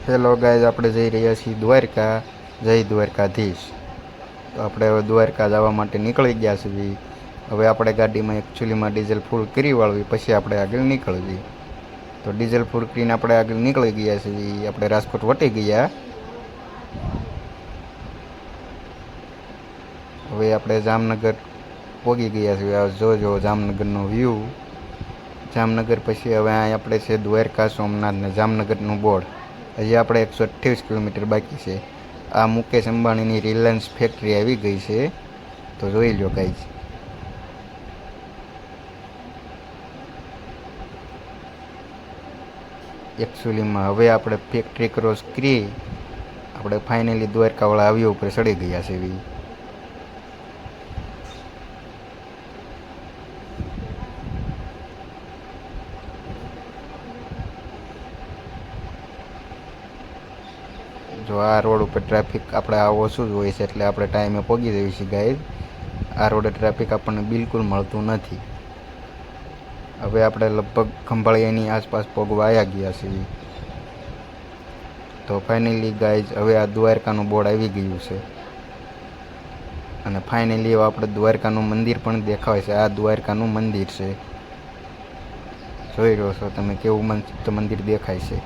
Hello guys, આપણે જઈ રહ્યા છીએ દ્વારકા. જય દ્વારકાધીશ. તો આપણે હવે દ્વારકા જવા માટે નીકળી ગયા છીએ. હવે આપણે ગાડીમાં એકચ્યુઅલીમાં ડીઝલ ફૂલ કરી વાળવી, પછી આપણે આગળ નીકળવી. તો ડીઝલ ફૂલ કરીને આપણે આગળ નીકળી ગયા છીએ. આપણે રાજકોટ વટી ગયા. હવે આપણે જામનગર પહોંચી ગયા છીએ. જોજો જામનગરનો વ્યૂ. જામનગર પછી હવે અહીં આપણે છે દ્વારકા, સોમનાથ ને જામનગરનું બોર્ડ. હજી આપણે 128 કિલોમીટર બાકી છે. આ મુકેશ અંબાણીની રિલાયન્સ ફેક્ટરી આવી ગઈ છે, તો જોઈ લો ગાઈઝ. એકચ્યુઅલીમાં હવે આપણે ફેક્ટરી ક્રોસ કરી આપણે ફાઇનલી દ્વારકાવાળા આવ્યો ઉપર ચડી ગયા છે. જો આ રોડ ઉપર ટ્રાફિક આપણે આવો ઓછું જ હોય છે, એટલે આપણે ટાઈમે પહોંચી જઈએ છીએ ગાઈઝ. આ રોડે ટ્રાફિક આપણને બિલકુલ મળતું નથી. હવે આપણે લગભગ ખંભાળિયાની આસપાસ પગવા આવ્યા ગયા છીએ. તો ફાઇનલી ગાઈઝ હવે આ દ્વારકાનું બોર્ડ આવી ગયું છે, અને ફાઇનલી આપણે દ્વારકાનું મંદિર પણ દેખાય છે. આ દ્વારકાનું મંદિર છે, જોઈ રહ્યો છો તમે કેવું મંદિર દેખાય છે.